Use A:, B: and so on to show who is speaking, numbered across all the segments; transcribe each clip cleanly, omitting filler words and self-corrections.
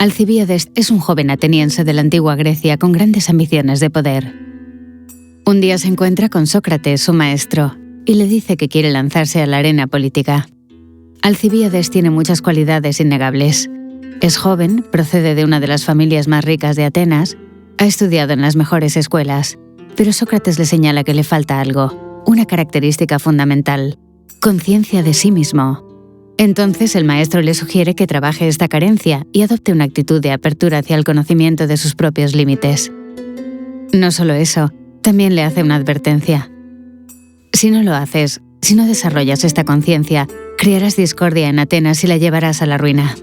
A: Alcibíades es un joven ateniense de la antigua Grecia con grandes ambiciones de poder. Un día se encuentra con Sócrates, su maestro, y le dice que quiere lanzarse a la arena política. Alcibíades tiene muchas cualidades innegables. Es joven, procede de una de las familias más ricas de Atenas, ha estudiado en las mejores escuelas, pero Sócrates le señala que le falta algo, una característica fundamental: conciencia de sí mismo. Entonces el maestro le sugiere que trabaje esta carencia y adopte una actitud de apertura hacia el conocimiento de sus propios límites. No solo eso, también le hace una advertencia. Si no lo haces, si no desarrollas esta conciencia, crearás discordia en Atenas y la llevarás a la ruina.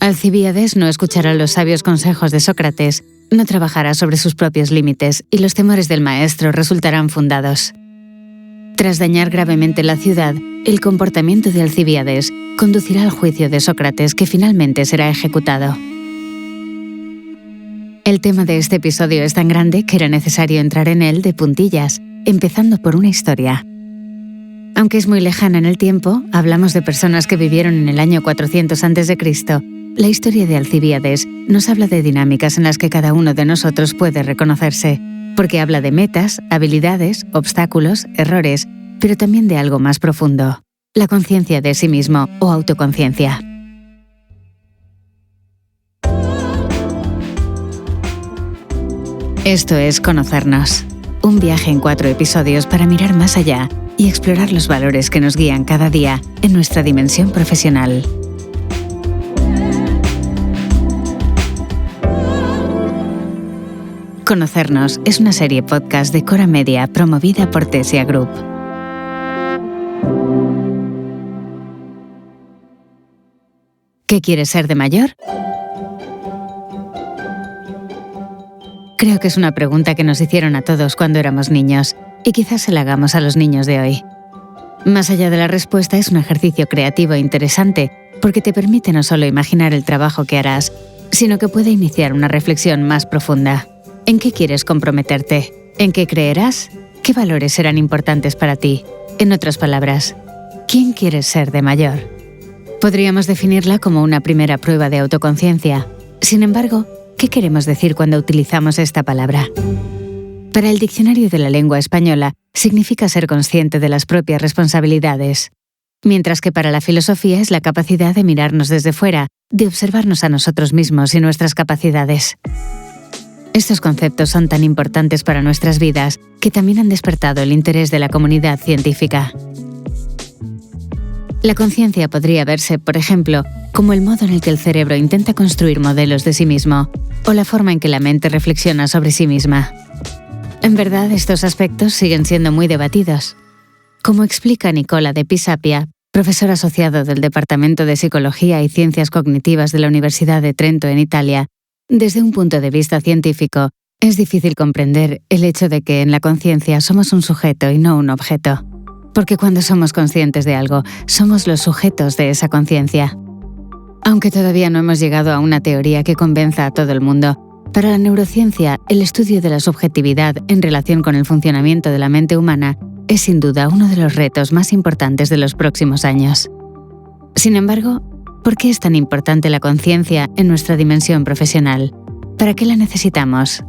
A: Alcibíades no escuchará los sabios consejos de Sócrates, no trabajará sobre sus propios límites y los temores del maestro resultarán fundados. Tras dañar gravemente la ciudad, el comportamiento de Alcibíades conducirá al juicio de Sócrates, que finalmente será ejecutado. El tema de este episodio es tan grande que era necesario entrar en él de puntillas, empezando por una historia. Aunque es muy lejana en el tiempo, hablamos de personas que vivieron en el año 400 a.C., la historia de Alcibíades nos habla de dinámicas en las que cada uno de nosotros puede reconocerse, porque habla de metas, habilidades, obstáculos, errores, pero también de algo más profundo: la conciencia de sí mismo o autoconciencia. Esto es Conocernos, un viaje en 4 episodios para mirar más allá y explorar los valores que nos guían cada día en nuestra dimensión profesional. Conocernos es una serie podcast de Cora Media promovida por Tesia Group. ¿Qué quieres ser de mayor? Creo que es una pregunta que nos hicieron a todos cuando éramos niños, y quizás se la hagamos a los niños de hoy. Más allá de la respuesta, es un ejercicio creativo e interesante, porque te permite no solo imaginar el trabajo que harás, sino que puede iniciar una reflexión más profunda. ¿En qué quieres comprometerte? ¿En qué creerás? ¿Qué valores serán importantes para ti? En otras palabras, ¿quién quieres ser de mayor? Podríamos definirla como una primera prueba de autoconciencia. Sin embargo, ¿qué queremos decir cuando utilizamos esta palabra? Para el Diccionario de la Lengua Española, significa ser consciente de las propias responsabilidades, mientras que para la filosofía es la capacidad de mirarnos desde fuera, de observarnos a nosotros mismos y nuestras capacidades. Estos conceptos son tan importantes para nuestras vidas que también han despertado el interés de la comunidad científica. La conciencia podría verse, por ejemplo, como el modo en el que el cerebro intenta construir modelos de sí mismo, o la forma en que la mente reflexiona sobre sí misma. En verdad, estos aspectos siguen siendo muy debatidos. Como explica Nicola De Pisapia, profesor asociado del Departamento de Psicología y Ciencias Cognitivas de la Universidad de Trento en Italia, desde un punto de vista científico, es difícil comprender el hecho de que en la conciencia somos un sujeto y no un objeto. Porque cuando somos conscientes de algo, somos los sujetos de esa conciencia. Aunque todavía no hemos llegado a una teoría que convenza a todo el mundo, para la neurociencia, el estudio de la subjetividad en relación con el funcionamiento de la mente humana es sin duda uno de los retos más importantes de los próximos años. Sin embargo, ¿por qué es tan importante la conciencia en nuestra dimensión profesional? ¿Para qué la necesitamos?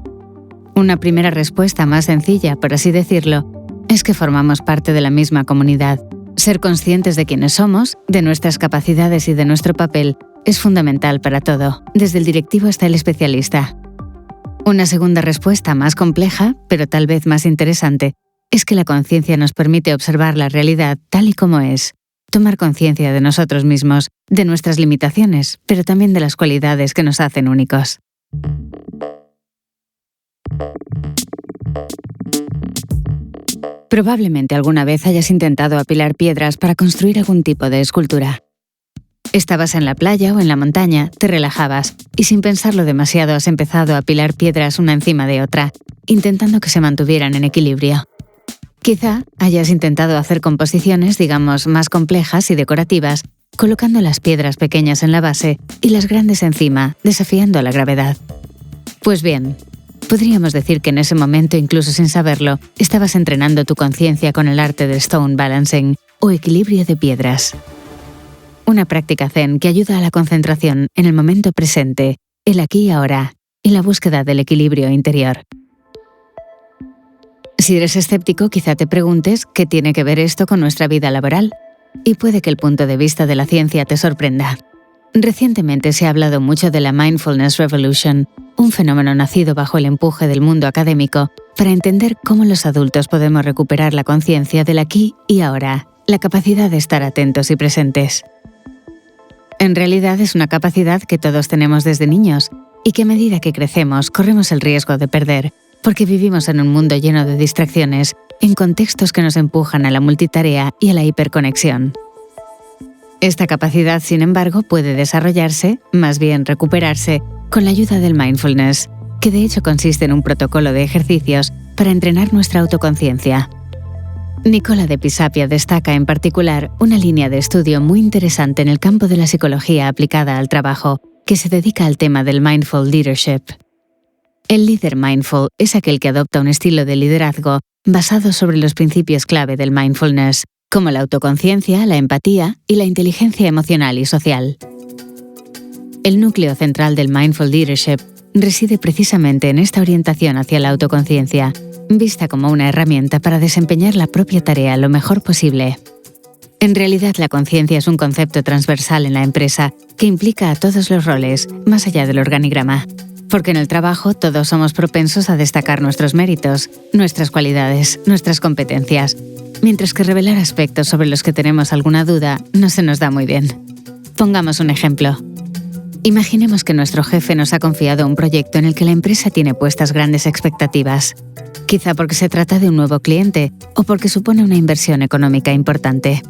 A: Una primera respuesta más sencilla, por así decirlo, es que formamos parte de la misma comunidad. Ser conscientes de quiénes somos, de nuestras capacidades y de nuestro papel es fundamental para todo, desde el directivo hasta el especialista. Una segunda respuesta más compleja, pero tal vez más interesante, es que la conciencia nos permite observar la realidad tal y como es, tomar conciencia de nosotros mismos, de nuestras limitaciones, pero también de las cualidades que nos hacen únicos. Probablemente alguna vez hayas intentado apilar piedras para construir algún tipo de escultura. Estabas en la playa o en la montaña, te relajabas y sin pensarlo demasiado has empezado a apilar piedras una encima de otra, intentando que se mantuvieran en equilibrio. Quizá hayas intentado hacer composiciones, digamos, más complejas y decorativas, colocando las piedras pequeñas en la base y las grandes encima, desafiando a la gravedad. Pues bien, podríamos decir que en ese momento, incluso sin saberlo, estabas entrenando tu conciencia con el arte del stone balancing, o equilibrio de piedras. Una práctica zen que ayuda a la concentración en el momento presente el aquí y ahora y la búsqueda del equilibrio interior. Si eres escéptico, quizá te preguntes qué tiene que ver esto con nuestra vida laboral, y puede que el punto de vista de la ciencia te sorprenda. Recientemente se ha hablado mucho de la Mindfulness Revolution, un fenómeno nacido bajo el empuje del mundo académico para entender cómo los adultos podemos recuperar la conciencia del aquí y ahora, la capacidad de estar atentos y presentes. En realidad es una capacidad que todos tenemos desde niños y que a medida que crecemos corremos el riesgo de perder, porque vivimos en un mundo lleno de distracciones, en contextos que nos empujan a la multitarea y a la hiperconexión. Esta capacidad, sin embargo, puede desarrollarse, más bien recuperarse, con la ayuda del mindfulness, que de hecho consiste en un protocolo de ejercicios para entrenar nuestra autoconciencia. Nicola de Pisapia destaca en particular una línea de estudio muy interesante en el campo de la psicología aplicada al trabajo, que se dedica al tema del mindful leadership. El líder mindful es aquel que adopta un estilo de liderazgo basado sobre los principios clave del mindfulness, como la autoconciencia, la empatía y la inteligencia emocional y social. El núcleo central del mindful leadership reside precisamente en esta orientación hacia la autoconciencia, vista como una herramienta para desempeñar la propia tarea lo mejor posible. En realidad, la conciencia es un concepto transversal en la empresa que implica a todos los roles, más allá del organigrama. Porque en el trabajo todos somos propensos a destacar nuestros méritos, nuestras cualidades, nuestras competencias, mientras que revelar aspectos sobre los que tenemos alguna duda no se nos da muy bien. Pongamos un ejemplo. Imaginemos que nuestro jefe nos ha confiado un proyecto en el que la empresa tiene puestas grandes expectativas, quizá porque se trata de un nuevo cliente o porque supone una inversión económica importante.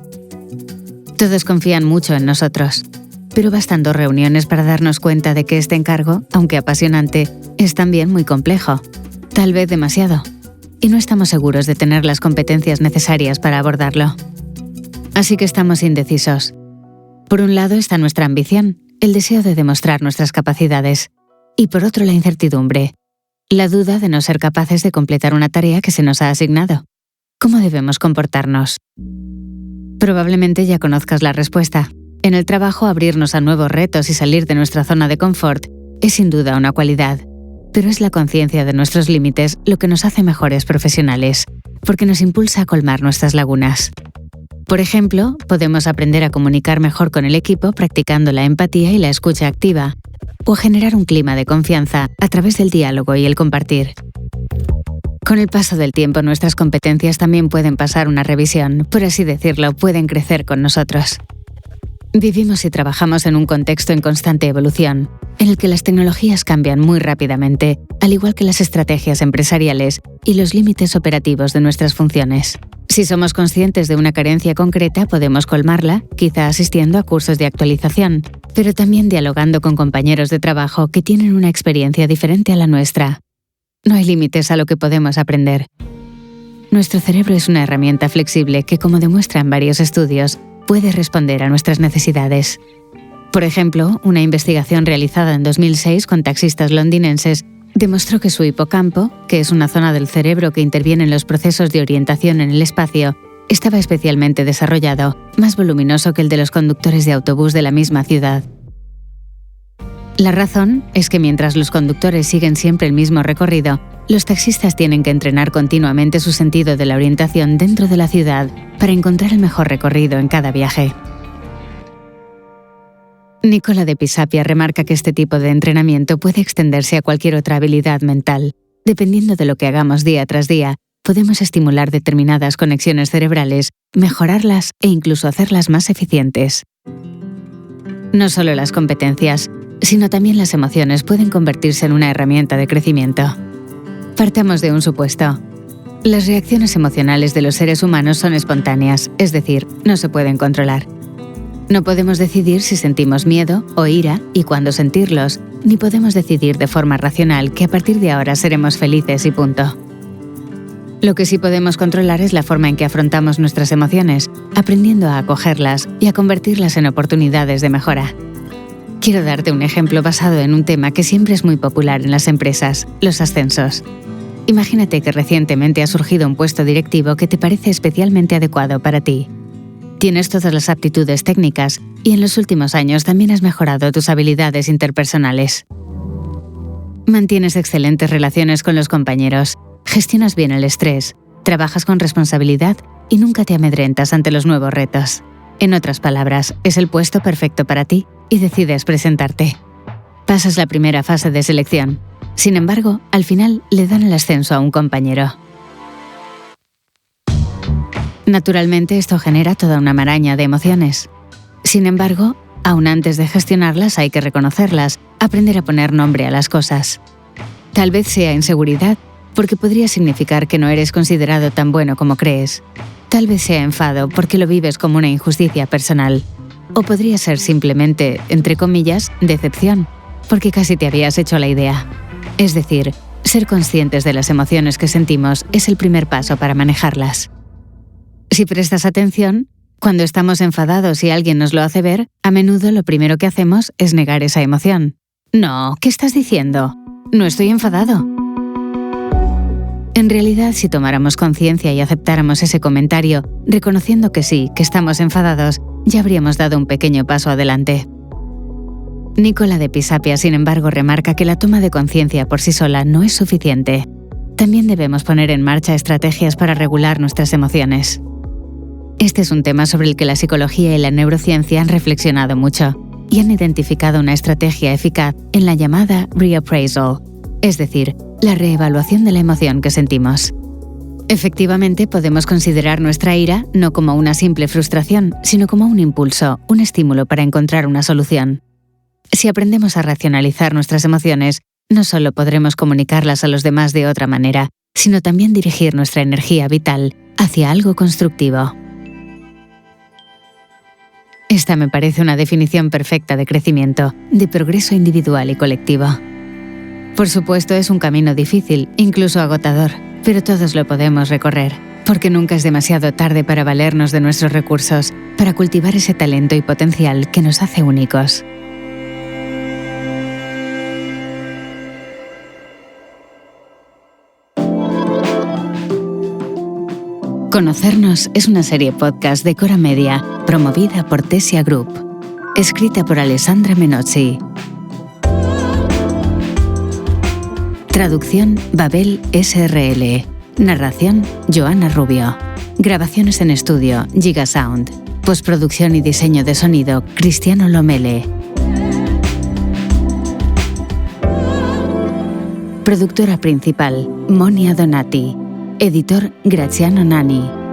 A: Todos confían mucho en nosotros, pero bastan 2 reuniones para darnos cuenta de que este encargo, aunque apasionante, es también muy complejo, tal vez demasiado, y no estamos seguros de tener las competencias necesarias para abordarlo. Así que estamos indecisos. Por un lado está nuestra ambición, el deseo de demostrar nuestras capacidades, y por otro la incertidumbre, la duda de no ser capaces de completar una tarea que se nos ha asignado. ¿Cómo debemos comportarnos? Probablemente ya conozcas la respuesta. En el trabajo, abrirnos a nuevos retos y salir de nuestra zona de confort es sin duda una cualidad, pero es la conciencia de nuestros límites lo que nos hace mejores profesionales, porque nos impulsa a colmar nuestras lagunas. Por ejemplo, podemos aprender a comunicar mejor con el equipo practicando la empatía y la escucha activa, o generar un clima de confianza a través del diálogo y el compartir. Con el paso del tiempo, nuestras competencias también pueden pasar una revisión, por así decirlo, pueden crecer con nosotros. Vivimos y trabajamos en un contexto en constante evolución, en el que las tecnologías cambian muy rápidamente, al igual que las estrategias empresariales y los límites operativos de nuestras funciones. Si somos conscientes de una carencia concreta, podemos colmarla, quizá asistiendo a cursos de actualización, pero también dialogando con compañeros de trabajo que tienen una experiencia diferente a la nuestra. No hay límites a lo que podemos aprender. Nuestro cerebro es una herramienta flexible que, como demuestran varios estudios, puede responder a nuestras necesidades. Por ejemplo, una investigación realizada en 2006 con taxistas londinenses demostró que su hipocampo, que es una zona del cerebro que interviene en los procesos de orientación en el espacio, estaba especialmente desarrollado, más voluminoso que el de los conductores de autobús de la misma ciudad. La razón es que mientras los conductores siguen siempre el mismo recorrido, los taxistas tienen que entrenar continuamente su sentido de la orientación dentro de la ciudad para encontrar el mejor recorrido en cada viaje. Nicola de Pisapia remarca que este tipo de entrenamiento puede extenderse a cualquier otra habilidad mental. Dependiendo de lo que hagamos día tras día, podemos estimular determinadas conexiones cerebrales, mejorarlas e incluso hacerlas más eficientes. No solo las competencias, sino también las emociones pueden convertirse en una herramienta de crecimiento. Partamos de un supuesto. Las reacciones emocionales de los seres humanos son espontáneas, es decir, no se pueden controlar. No podemos decidir si sentimos miedo o ira y cuándo sentirlos, ni podemos decidir de forma racional que a partir de ahora seremos felices y punto. Lo que sí podemos controlar es la forma en que afrontamos nuestras emociones, aprendiendo a acogerlas y a convertirlas en oportunidades de mejora. Quiero darte un ejemplo basado en un tema que siempre es muy popular en las empresas, los ascensos. Imagínate que recientemente ha surgido un puesto directivo que te parece especialmente adecuado para ti. Tienes todas las aptitudes técnicas y en los últimos años también has mejorado tus habilidades interpersonales. Mantienes excelentes relaciones con los compañeros, gestionas bien el estrés, trabajas con responsabilidad y nunca te amedrentas ante los nuevos retos. En otras palabras, es el puesto perfecto para ti y decides presentarte. Pasas la primera fase de selección. Sin embargo, al final le dan el ascenso a un compañero. Naturalmente, esto genera toda una maraña de emociones. Sin embargo, aún antes de gestionarlas hay que reconocerlas, aprender a poner nombre a las cosas. Tal vez sea inseguridad, porque podría significar que no eres considerado tan bueno como crees. Tal vez sea enfado, porque lo vives como una injusticia personal. O podría ser simplemente, entre comillas, decepción, porque casi te habías hecho la idea. Es decir, ser conscientes de las emociones que sentimos es el primer paso para manejarlas. Si prestas atención, cuando estamos enfadados y alguien nos lo hace ver, a menudo lo primero que hacemos es negar esa emoción. No, ¿qué estás diciendo? No estoy enfadado. En realidad, si tomáramos conciencia y aceptáramos ese comentario, reconociendo que sí, que estamos enfadados, ya habríamos dado un pequeño paso adelante. Nicola de Pisapia, sin embargo, remarca que la toma de conciencia por sí sola no es suficiente. También debemos poner en marcha estrategias para regular nuestras emociones. Este es un tema sobre el que la psicología y la neurociencia han reflexionado mucho y han identificado una estrategia eficaz en la llamada reappraisal, es decir, la reevaluación de la emoción que sentimos. Efectivamente, podemos considerar nuestra ira no como una simple frustración, sino como un impulso, un estímulo para encontrar una solución. Si aprendemos a racionalizar nuestras emociones, no solo podremos comunicarlas a los demás de otra manera, sino también dirigir nuestra energía vital hacia algo constructivo. Esta me parece una definición perfecta de crecimiento, de progreso individual y colectivo. Por supuesto, es un camino difícil, incluso agotador, pero todos lo podemos recorrer, porque nunca es demasiado tarde para valernos de nuestros recursos, para cultivar ese talento y potencial que nos hace únicos. Conocernos es una serie podcast de Cora Media, promovida por Tessia Group. Escrita por Alessandra Menozzi. Traducción Babel SRL. Narración Joana Rubio. Grabaciones en estudio Giga Sound. Postproducción y diseño de sonido Cristiano Lomele. Productora principal Monia Donati. Editor Graziano Nani.